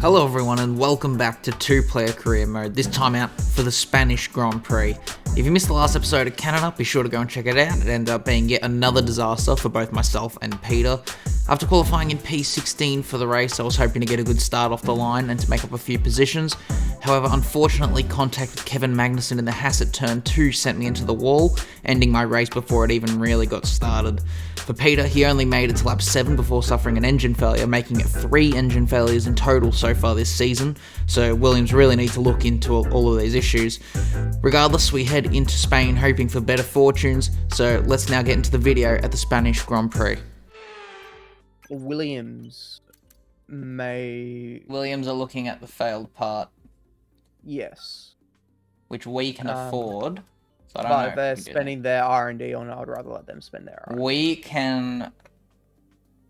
Hello everyone and welcome back to 2-player career mode, this time out for the Spanish Grand Prix. If you missed the last episode of Canada, be sure to go and check it out. It ended up being yet another disaster for both myself and Peter. After qualifying in P16 for the race, I was hoping to get a good start off the line and to make up a few positions. However, unfortunately, contact with Kevin Magnussen in the Haas at turn 2 sent me into the wall, ending my race before it even really got started. For Peter, he only made it to lap 7 before suffering an engine failure, making it 3 engine failures in total so far this season, so Williams really need to look into all of these issues. Regardless, we head into Spain hoping for better fortunes, so let's now get into the video at the Spanish Grand Prix. Williams are looking at the failed part. Yes. Which we can afford. So I don't but know if they're spending their R&D on it, I'd rather let them spend their R&D. We can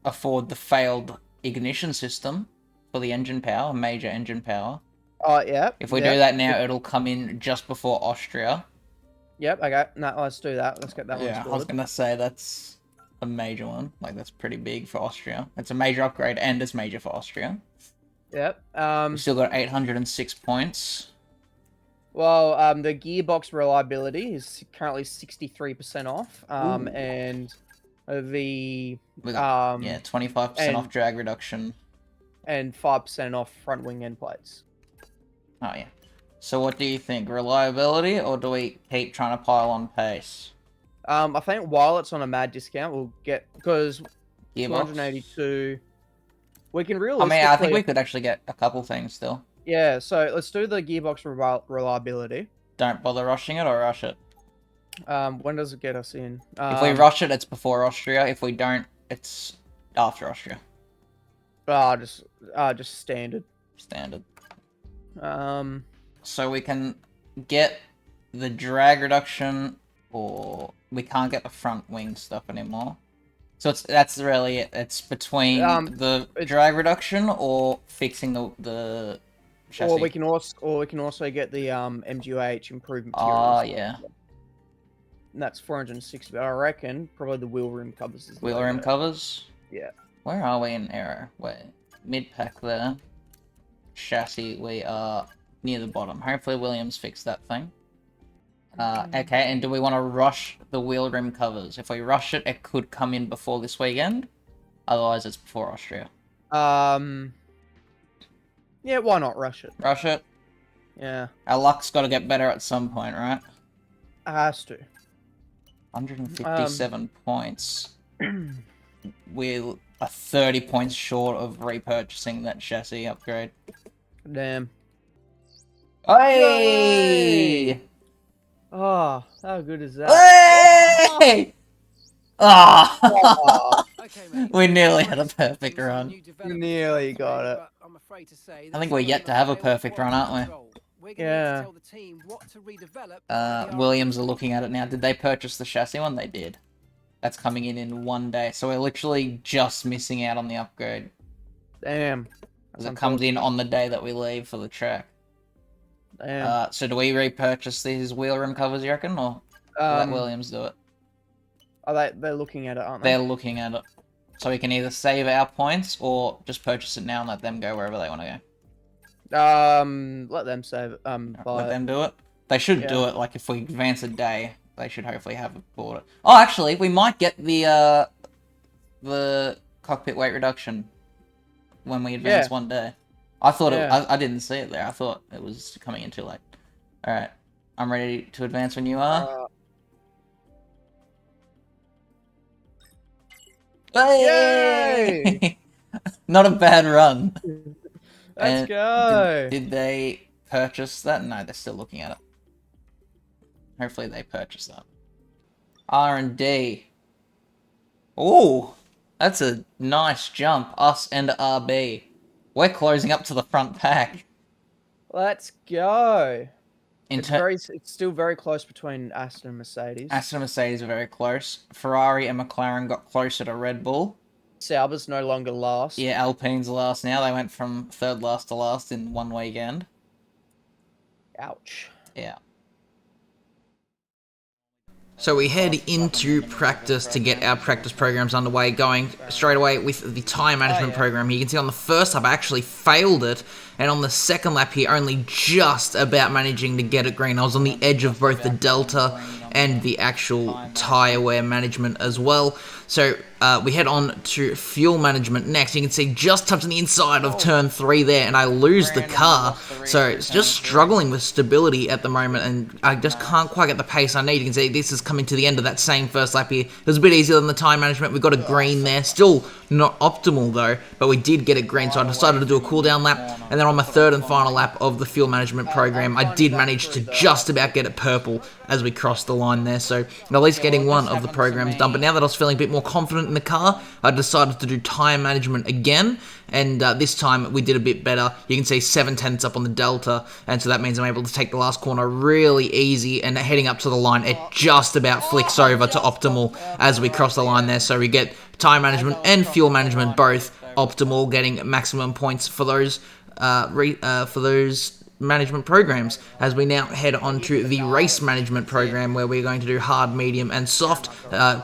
afford the failed ignition system for the engine power, major engine power. Oh, yeah. If we do that now, it'll come in just before Austria. Yep, okay. No, let's do that. Let's get that one Yeah, scored. I was going to say that's a major one. Like, that's pretty big for Austria. It's a major upgrade and it's major for Austria. Yep. We've still got 806 points. Well, the gearbox reliability is currently 63% off. And the... yeah, 25% off drag reduction. And 5% off front wing end plates. Oh, yeah. So what do you think? Reliability, or do we keep trying to pile on pace? I think while it's on a mad discount, we'll get... Because Gearbox? 282... We can realistically... I mean, I think we could actually get a couple things still. Yeah, so let's do the gearbox reliability. Don't bother rushing it or rush it. When does it get us in? If we rush it, it's before Austria. If we don't, it's after Austria. Just standard. Standard. So we can get the drag reduction, or we can't get the front wing stuff anymore. So that's really it. It's between the drag reduction or fixing the chassis. Or we can also get the MGUH improved materials. Oh yeah. And that's 460. But I reckon probably the wheel rim covers. Wheel rim covers. Yeah. Where are we in aero? We're mid pack there. Chassis. We are near the bottom. Hopefully Williams fixed that thing. Okay, and do we want to rush the wheel rim covers? If we rush it, it could come in before this weekend. Otherwise, it's before Austria. Yeah, why not rush it? Rush it? Yeah. Our luck's got to get better at some point, right? It has to. 157 points. We're 30 points short of repurchasing that chassis upgrade. Damn. Hey! Oh, how good is that? Hey! Ah! We nearly had a perfect run. You nearly got it. I think we're yet to have a perfect run, aren't we? Yeah. Williams are looking at it now. Did they purchase the chassis one? They did. That's coming in 1 day. So we're literally just missing out on the upgrade. Damn. Because it comes in on the day that we leave for the track. Damn. So do we repurchase these wheel rim covers, you reckon? Or let Williams do it? They're looking at it, aren't they? They're looking at it. So we can either save our points or just purchase it now and let them go wherever they want to go. Let them save it. Let them do it. They should do it. Like if we advance a day, they should hopefully have it bought it. Oh, actually, we might get the cockpit weight reduction when we advance 1 day. I thought I didn't see it there. I thought it was coming in too late. All right, I'm ready to advance when you are. Hey! Not a bad run. Let's go. Did they purchase that? No, they're still looking at it. Hopefully they purchase that. R&D. Oh, that's a nice jump. Us and RB. We're closing up to the front pack. Let's go. It's still very close between Aston and Mercedes. Aston and Mercedes are very close. Ferrari and McLaren got closer to Red Bull. Sauber's no longer last. Yeah, Alpine's last now. They went from third last to last in 1 weekend. Ouch. Yeah. So we head into practice to get our practice programs underway, going straight away with the time management program. You can see on the first lap I actually failed it, and on the second lap here only just about managing to get it green. I was on the edge of both the delta and the actual tyre wear management as well. So we head on to fuel management next. You can see just touching the inside of turn 3 there, and I lose the car. So it's just struggling with stability at the moment, and I just can't quite get the pace I need. You can see this is coming to the end of that same first lap here. It was a bit easier than the time management. We got a green there. Still not optimal though, but we did get a green, so I decided to do a cool-down lap, and then on my third and final lap of the fuel management program, I did manage to just about get it purple as we crossed the line there, so at least getting one of the programs done. But now that I was feeling a bit more confident in the car, I decided to do tyre management again, and this time we did a bit better. You can see 7/10 up on the delta, and so that means I'm able to take the last corner really easy, and heading up to the line, it just about flicks over to optimal as we cross the line there, so we get tyre management and fuel management both optimal, getting maximum points for those management programs, as we now head on to the race management program, where we're going to do hard, medium and soft,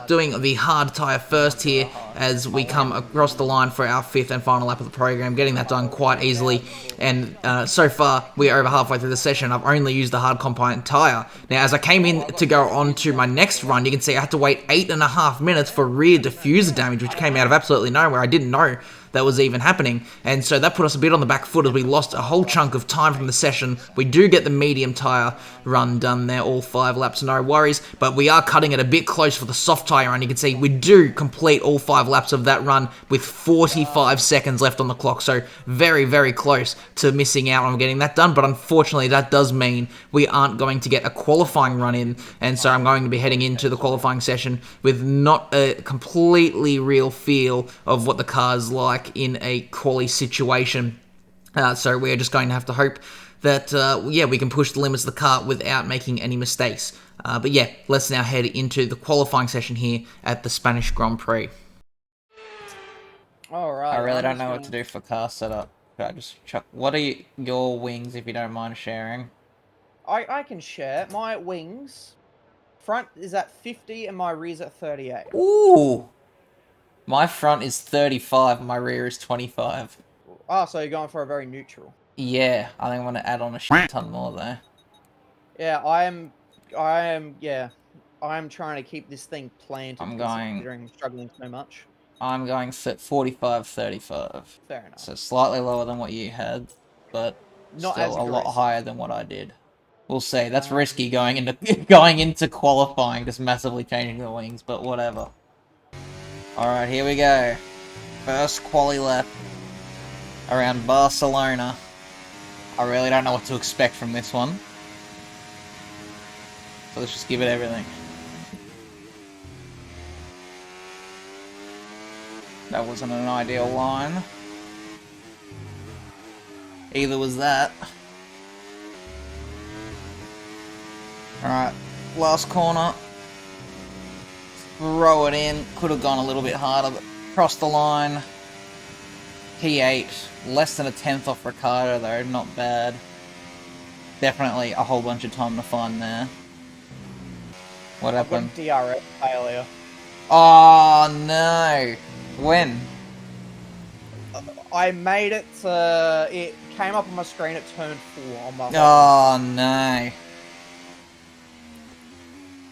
doing the hard tyre first here as we come across the line for our fifth and final lap of the program, getting that done quite easily. And so far we're over halfway through the session. I've only used the hard compliant tyre. Now as I came in to go on to my next run, you can see I had to wait 8.5 minutes for rear diffuser damage, which came out of absolutely nowhere. I didn't know that was even happening, and so that put us a bit on the back foot as we lost a whole chunk of time from the session. We do get the medium tyre run done there, all 5 laps, no worries, but we are cutting it a bit close for the soft tyre run. You can see we do complete all 5 laps of that run with 45 seconds left on the clock, so very, very close to missing out on getting that done, but unfortunately that does mean we aren't going to get a qualifying run in, and so I'm going to be heading into the qualifying session with not a completely real feel of what the car's like in a quali situation. So we're just going to have to hope that, we can push the limits of the car without making any mistakes. But yeah, let's now head into the qualifying session here at the Spanish Grand Prix. Alright. I really don't know what to do for car setup. I just chuck. What are your wings, if you don't mind sharing? I can share. My wings, front is at 50 and my rear's at 38. Ooh! My front is 35 and my rear is 25. Oh, so you're going for a very neutral. Yeah, I think I'm going to add on a shit ton more though. Yeah, I am trying to keep this thing planted. Considering struggling so much. I'm going 45-35. Fair enough. So slightly lower than what you had, but Not still as a lot aggressive. higher than what I did. We'll see. That's risky going into qualifying, just massively changing the wings, but whatever. Alright, here we go. First quali lap around Barcelona. I really don't know what to expect from this one. So let's just give it everything. That wasn't an ideal line. Either was that. Alright, last corner. Throw it in. Could have gone a little bit harder, but crossed the line. P8. Less than a tenth off Ricardo though, not bad. Definitely a whole bunch of time to find there. What happened? DRS failure. Oh no! When? I made it to... It came up on my screen at turn 4 on my... Oh no.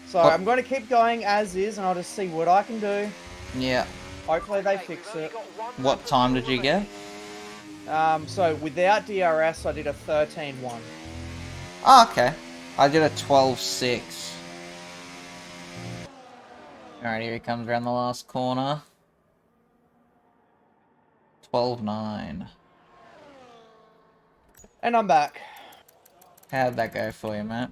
So I'm going to keep going as is, and I'll just see what I can do. Yeah. Hopefully they fix it. What time did you get? So without DRS, I did a 13-1. Oh, okay. I did a 12-6. Alright, here he comes around the last corner. 12-9. And I'm back. How'd that go for you, mate?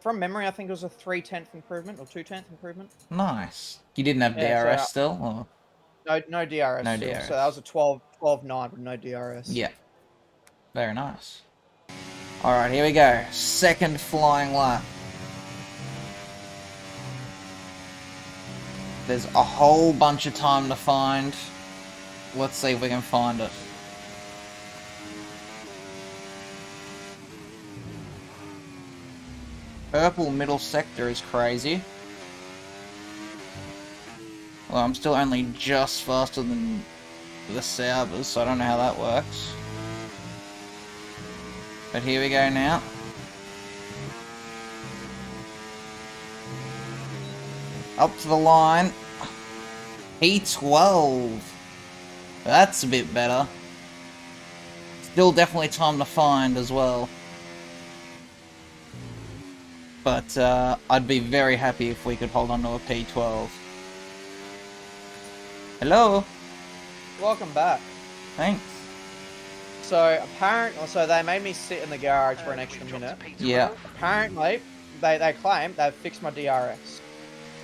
From memory, I think it was a 3/10 improvement or 2/10 improvement. Nice. You didn't have Yeah, DRS so, still? Or? No DRS. No still. DRS. So that was a 12-9 with no DRS. Yeah. Very nice. Alright, here we go. Second flying lap. There's a whole bunch of time to find. Let's see if we can find it. Purple middle sector is crazy. Well, I'm still only just faster than the Saubers, so I don't know how that works. But here we go now. Up to the line. P12. That's a bit better. Still definitely time to find as well. But I'd be very happy if we could hold on to a P12. Hello. Welcome back. Thanks. So so they made me sit in the garage for an extra minute. Yeah. Apparently, they claim they've fixed my DRS.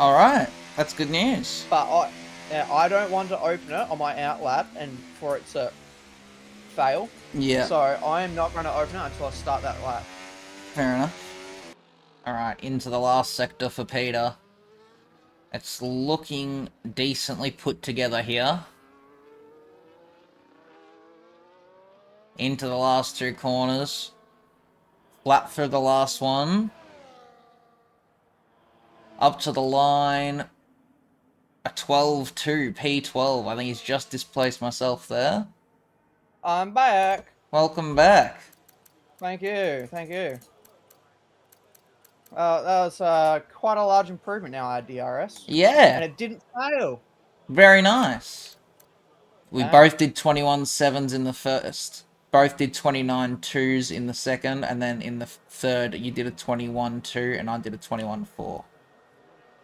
Alright. That's good news. But I don't want to open it on my out lap and for it to fail. Yeah. So I am not going to open it until I start that lap. Fair enough. Alright, into the last sector for Peter. It's looking decently put together here. Into the last two corners. Flat through the last one. Up to the line. A 12-2, P12. I think he's just displaced myself there. I'm back. Welcome back. Thank you. Thank you. That was quite a large improvement now at DRS. Yeah. And it didn't fail. Very nice. We Damn. both did 21-7s in the first. Both did 29-2s in the second. And then in the third, you did a 21-2 and I did a 21-4.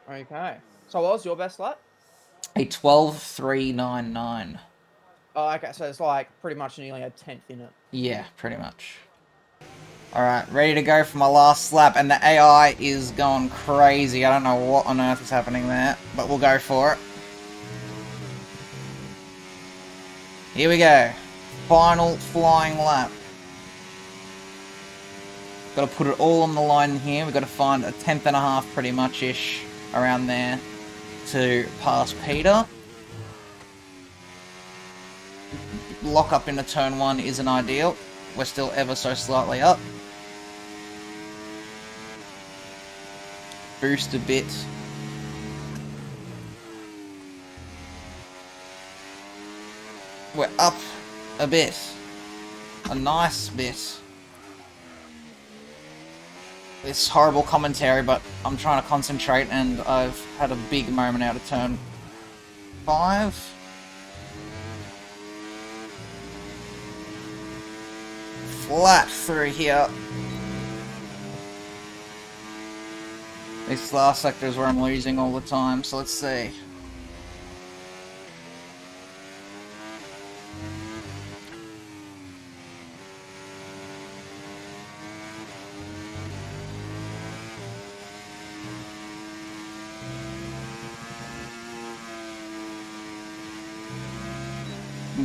Okay. So what was your best lap? A 12-3-9-9. Oh, okay. So it's like pretty much nearly a 10th in it. Yeah, pretty much. Alright, ready to go for my last lap. And the AI is going crazy. I don't know what on earth is happening there. But we'll go for it. Here we go. Final flying lap. Got to put it all on the line here. We've got to find a 10th and a half pretty much-ish around there to pass Peter. Lock up into turn 1 isn't ideal. We're still ever so slightly up. Boost a bit. We're up a bit. A nice bit. It's horrible commentary, but I'm trying to concentrate and I've had a big moment out of turn 5. Flat through here. This last sector is where I'm losing all the time, so let's see.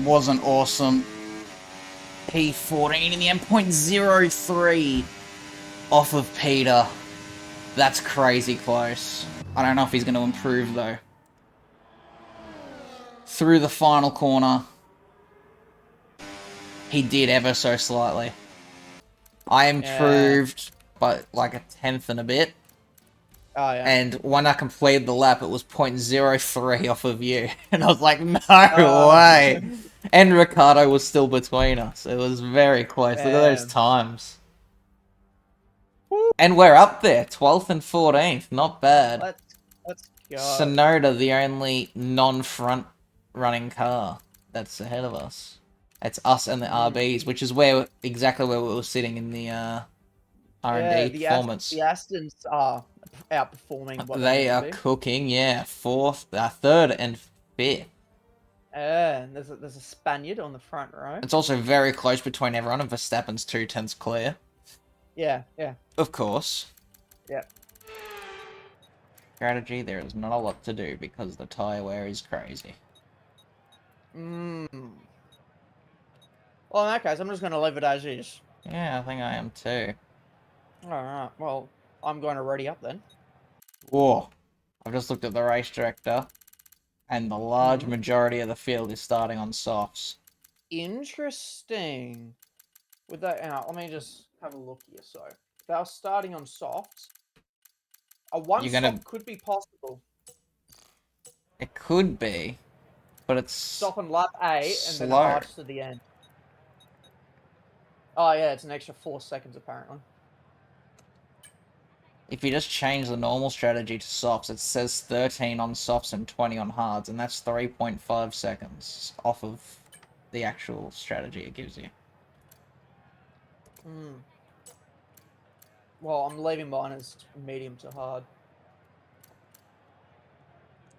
Wasn't awesome. P14 in the end, 0.03 off of Peter. That's crazy close. I don't know if he's going to improve though. Through the final corner. He did ever so slightly. I improved by like a 10th and a bit. Oh, yeah. And when I completed the lap, it was 0.03 off of you. And I was like, no way. And Ricardo was still between us. It was very close. Look at those times. Woo. And we're up there, 12th and 14th. Not bad. Let's go. Sonoda, the only non-front running car that's ahead of us. It's us and the RBs, which is exactly where we were sitting in the R&D performance. The Astons are outperforming what they are cooking, yeah. Third and 5th. And there's a Spaniard on the front row. It's also very close between everyone, and Verstappen's 2/10 clear. Yeah. Of course. Yeah. Strategy, there is not a lot to do because the tyre wear is crazy. Well, in that case, I'm just going to leave it as is. Yeah, I think I am too. Alright, well, I'm going to ready up then. Whoa. I've just looked at the race director, and the large majority of the field is starting on softs. Interesting. With that out, let me just have a look here. So, if they were starting on softs, A one You're stop gonna... could be possible. It could be, but it's Stop on lap 8 and then slow. hards to the end. Oh yeah, it's an extra 4 seconds apparently. If you just change the normal strategy to softs, it says 13 on softs and 20 on hards, and that's 3.5 seconds off of the actual strategy it gives you. Hmm. Well, I'm leaving mine as medium to hard.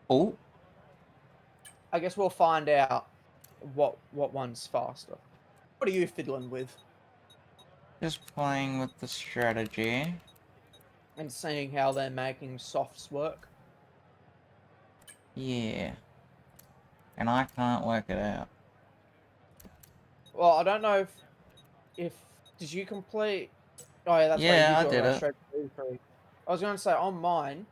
Oh, I guess we'll find out what one's faster. What are you fiddling with? just playing with the strategy. And seeing how they're making softs work. Yeah. And I can't work it out. Well, I don't know if did you complete? Oh yeah, that's right. You Yeah, did I do it did right it. straight to 3. I was going to say on mine,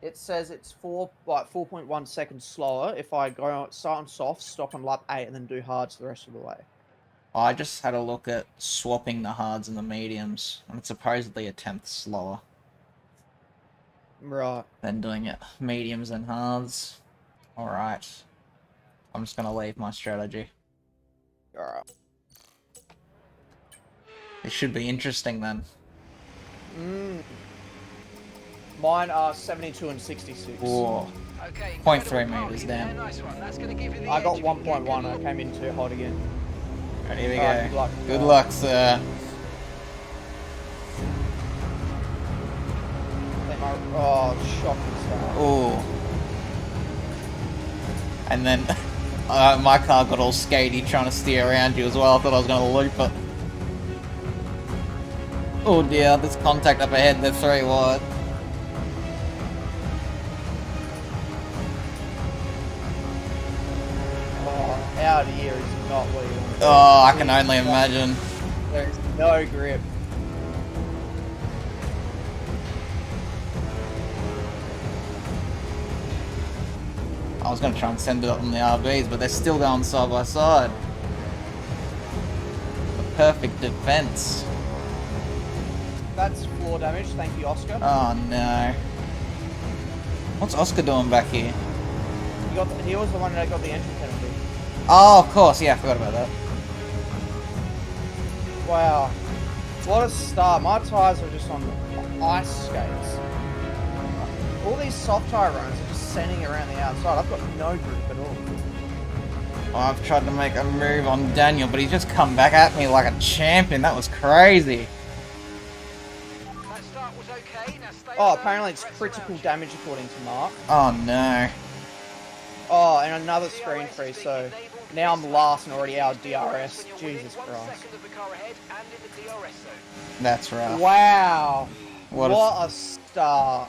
it says it's 4.1 seconds slower if I go start on soft, stop on lap 8, and then do hards the rest of the way. I just had a look at swapping the hards and the mediums, and it's supposedly a tenth slower Right. than doing it mediums and hards. Alright. I'm just gonna leave my strategy. All right. It should be interesting then. Mine are 72 and 66. Whoa. Okay, 0.3 meters there, down. nice one. That's going to give you the I got edge if you can get 1.1. good I came in too hot again. Right, here we Alright, go. good luck. Good luck, sir. Oh, shocking start. Ooh. And then my car got all skatey trying to steer around you as well. I thought I was going to loop it. Oh dear, there's contact up ahead. They're 3 wide. Oh, out here is not what you want to do. Oh, I can only imagine. There's no grip. I was going to try and send it up on the RBs, but they're still going side by side. The perfect defense. That's floor damage. Thank you, Oscar. Oh no. What's Oscar doing back here? He was the one that got the entry penalty. Oh, of course. Yeah, I forgot about that. Wow. What a start. My tyres are just on ice skates. All these soft tyre runs are just sending around the outside. I've got no grip at all. I've tried to make a move on Daniel, but he's just come back at me like a champion. That was crazy. That start was okay. Now stay Oh, alert, apparently it's press critical around you. damage according to Mark. Oh no. Oh, and another screen free, so now I'm last and already out of DRS. Jesus Christ. That's rough. Wow. What What a start.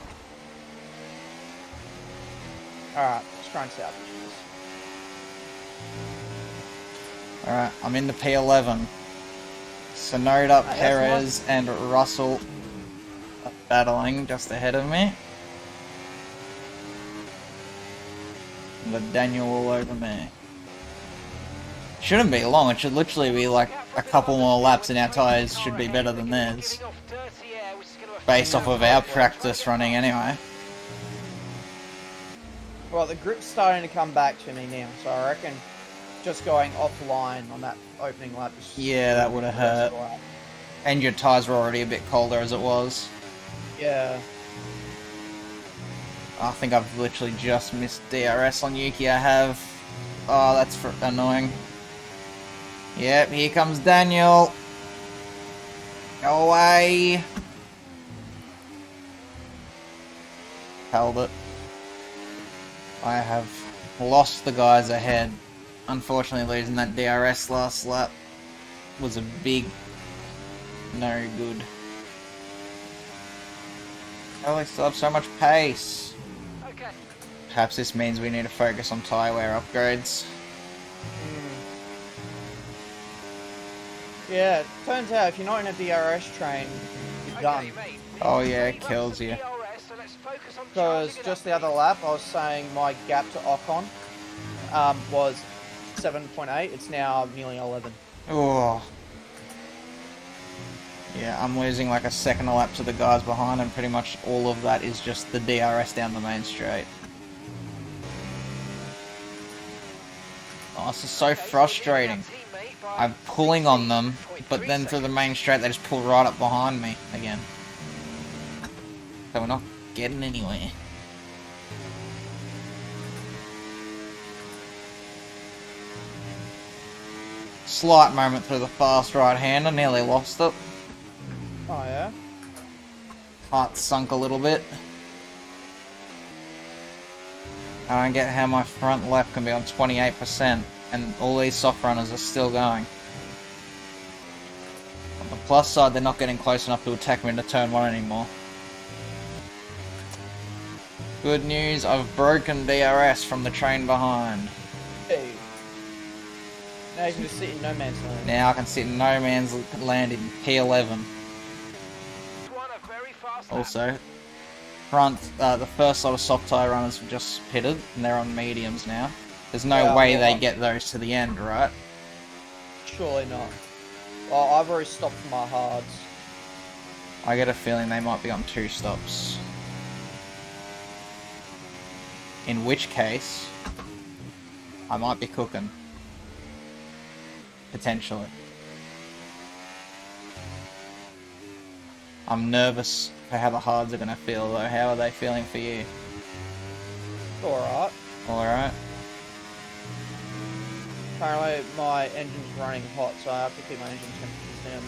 Alright, let's try and salvage this. Alright, I'm in the P11. Sonoda, that's Perez, and Russell are battling just ahead of me. But Daniel all over me. Shouldn't be long, it should literally be like a couple more laps and our tyres should be better than theirs. Based off of our practice running anyway. Well, the grip's starting to come back to me now, so I reckon just going offline on that opening lap is Yeah, that would have hurt. And your tyres were already a bit colder as it was. Yeah. I think I've literally just missed DRS on Yuki, I have. Oh, that's annoying. Yep, here comes Daniel. Go away. Held it. I have lost the guys ahead. Unfortunately, losing that DRS last lap was a big no good. Oh, they still have so much pace. Okay. Perhaps this means we need to focus on tyre wear upgrades. Yeah, it turns out if you're not in a DRS train, you're done. Mate. Oh yeah, it kills you. Because just the other lap, I was saying my gap to Ocon was 7.8. It's now nearly 11. Oh. Yeah, I'm losing like a second a lap to the guys behind, and pretty much all of that is just the DRS down the main straight. Oh, this is so frustrating. I'm pulling on them, but then through the main straight they just pull right up behind me again. So we're not getting anywhere. Slight moment through the fast right-hander, nearly lost it. Oh, yeah? Heart sunk a little bit. I don't get how my front left can be on 28% and all these soft runners are still going. On the plus side, they're not getting close enough to attack me into turn 1 anymore. Good news, I've broken DRS from the train behind. Hey. Now you can just sit in no man's land. Now I can sit in no man's land in P11. Also, the first lot of soft tyre runners have just pitted, and they're on mediums now. There's no way they get those to the end, right? Surely not. Well, I've already stopped for my hards. I get a feeling they might be on 2 stops. In which case, I might be cooking. Potentially. I'm nervous for how the hards are going to feel though. How are they feeling for you? Alright. Alright. Apparently my engine's running hot, so I have to keep my engine temperatures down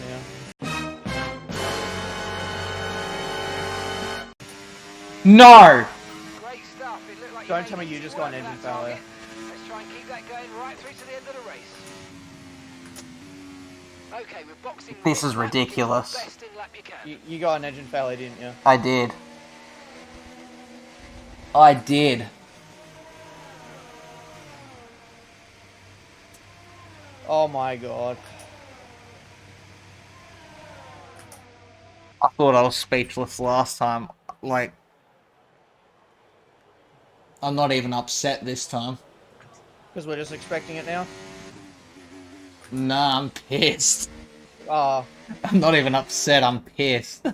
now. No! Great stuff. It looked like Don't tell me you just got an engine failure. Let's try and keep that going right through to the end of the race. Okay, we're boxing. This is ridiculous. Best in lap you can. You got an engine failure, didn't you? I did. I did. Oh my god. I thought I was speechless last time. Like, I'm not even upset this time. Because we're just expecting it now? Nah, I'm pissed. Ah. I'm not even upset, I'm pissed.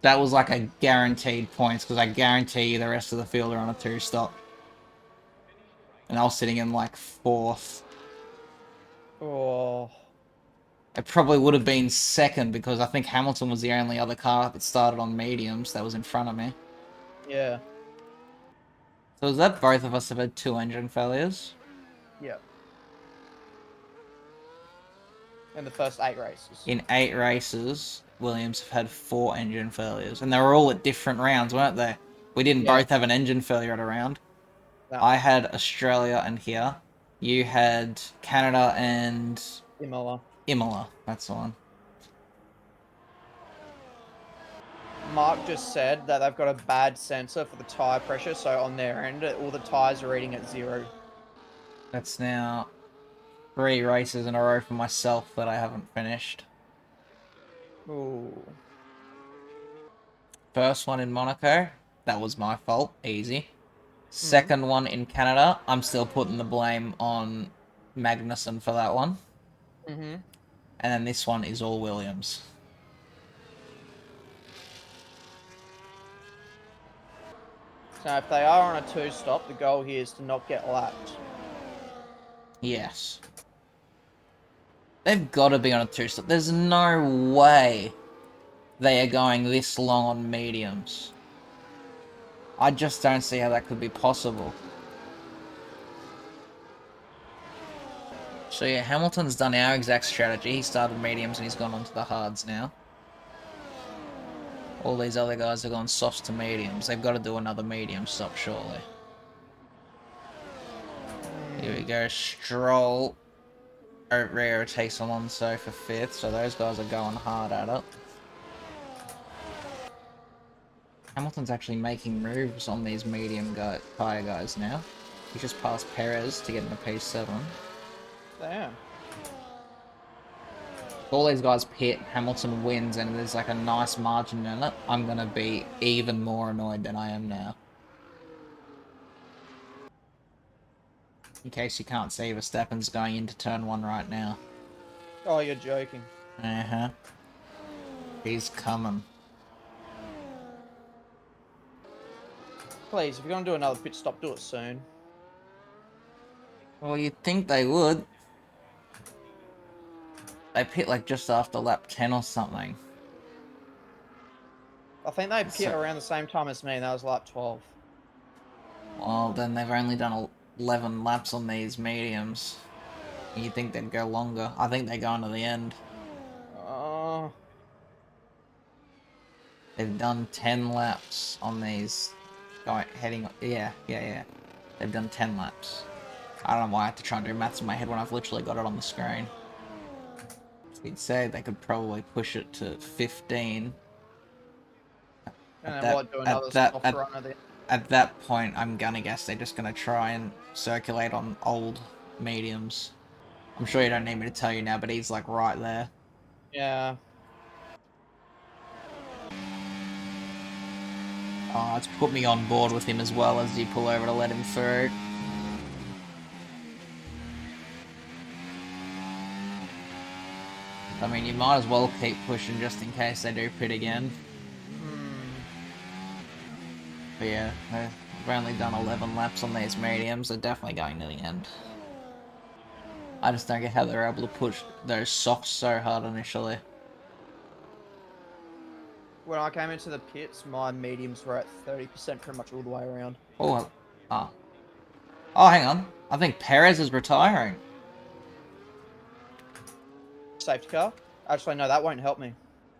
That was like a guaranteed points, because I guarantee you the rest of the field are on a 2-stop. And I was sitting in like 4th. Oh. It probably would have been 2nd, because I think Hamilton was the only other car that started on mediums that was in front of me. Yeah. So is that both of us have had 2 engine failures? Yeah. In the first 8 races. In 8 races, Williams have had 4 engine failures. And they were all at different rounds, weren't they? We didn't both have an engine failure at a round. No. I had Australia and here. You had Canada and... Imola, that's the one. Mark just said that they've got a bad sensor for the tyre pressure, so on their end, all the tyres are reading at 0. That's now 3 races in a row for myself that I haven't finished. Ooh. First one in Monaco, that was my fault, easy. Second one in Canada, I'm still putting the blame on Magnussen for that one. Mm-hmm. And then this one is all Williams. So if they are on a 2-stop, the goal here is to not get lapped. Yes. They've got to be on a 2-stop. There's no way they are going this long on mediums. I just don't see how that could be possible. So yeah, Hamilton's done our exact strategy. He started mediums and he's gone onto the hards now. All these other guys have gone softs to mediums. They've got to do another medium stop shortly. Here we go, Stroll. Rare takes Alonso for 5th, so those guys are going hard at it. Hamilton's actually making moves on these medium tyre guys now. He just passed Perez to get into P7. Damn. If all these guys pit, Hamilton wins, and there's like a nice margin in it, I'm gonna be even more annoyed than I am now. In case you can't see, Verstappen's going into turn 1 right now. Oh, you're joking. Uh-huh. He's coming. Please, if you're gonna do another pit stop, do it soon. Well, you'd think they would. They pit like just after lap 10 or something. I think they pit So- around the same time as me, and that was lap 12. Well, then they've only done 11 laps on these mediums. You'd think they'd go longer. I think they go into the end. Oh, They've done 10 laps on these. Heading... Yeah. They've done 10 laps. I don't know why I have to try and do maths in my head when I've literally got it on the screen. You'd say they could probably push it to 15. and then what? Do another soft run at the At that point, I'm gonna guess they're just gonna try and circulate on old mediums. I'm sure you don't need me to tell you now, but he's like right there. Yeah. Oh, it's put me on board with him as well as you pull over to let him through. I mean, you might as well keep pushing just in case they do pit again. But yeah, they've only done 11 laps on these mediums. They're definitely going to the end. I just don't get how they're able to push those softs so hard initially. When I came into the pits, my mediums were at 30% pretty much all the way around. Oh, oh, hang on. I think Perez is retiring. Safety car? Actually, no, that won't help me.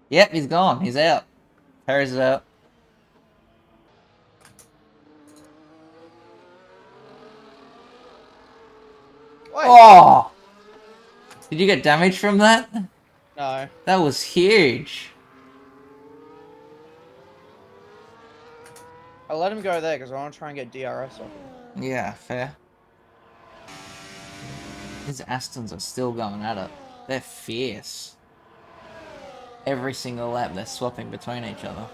Yep, he's gone. He's out. Perez is out. Wait. Oh! Did you get damage from that? No. That was huge. I let him go there because I want to try and get DRS off him. Yeah, fair. His Astons are still going at it. They're fierce. Every single lap they're swapping between each other.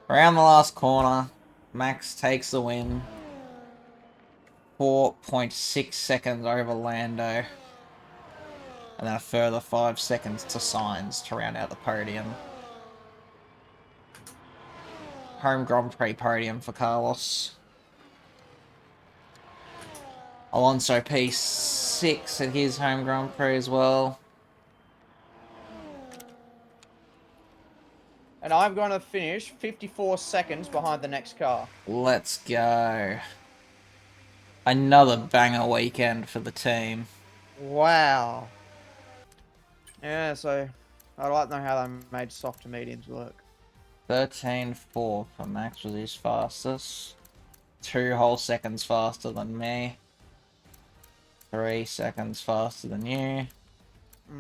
Around the last corner, Max takes the win. 4.6 seconds over Lando. And then a further 5 seconds to Sainz to round out the podium. Home Grand Prix podium for Carlos. Alonso P6 at his home Grand Prix as well. And I'm going to finish 54 seconds behind the next car. Let's go. Another banger weekend for the team. Wow. Yeah, so I'd like to know how they made soft to mediums work. 13.4 for Max was his fastest. 2 whole seconds faster than me. 3 seconds faster than you.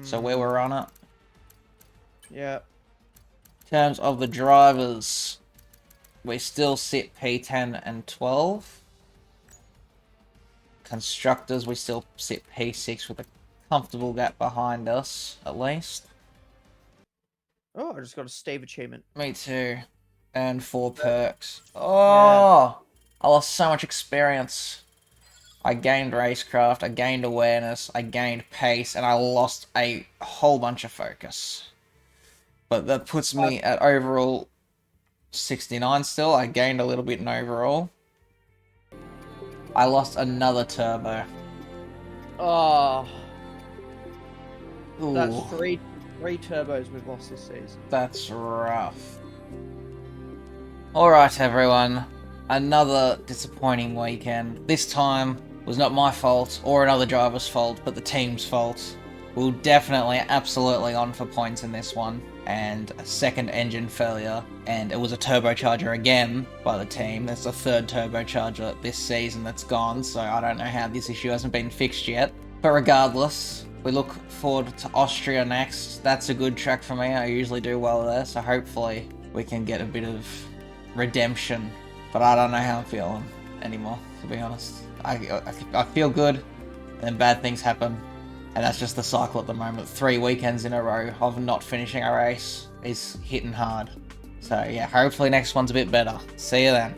So we were on it. Yeah. In terms of the drivers, we still sit P10 and 12. Constructors, we still sit P6 with a comfortable gap behind us, at least. Oh, I just got a Steve achievement. Me too. And 4 perks. Oh! I lost so much experience. I gained racecraft, I gained awareness, I gained pace, and I lost a whole bunch of focus. But that puts me at overall 69 still. I gained a little bit in overall. I lost another turbo. Oh, Ooh, that's three turbos we've lost this season. that's rough. Alright everyone, another disappointing weekend. This time was not my fault or another driver's fault, but the team's fault. We were definitely, absolutely on for points in this one. And a second engine failure, and it was a turbocharger again by the team. That's the third turbocharger this season that's gone, so I don't know how this issue hasn't been fixed yet. But regardless, we look forward to Austria next. That's a good track for me. I usually do well there, so hopefully we can get a bit of redemption. But I don't know how I'm feeling anymore, to be honest. I feel good, and then bad things happen. And that's just the cycle at the moment. 3 weekends in a row of not finishing a race is hitting hard. So yeah, hopefully next one's a bit better. See you then.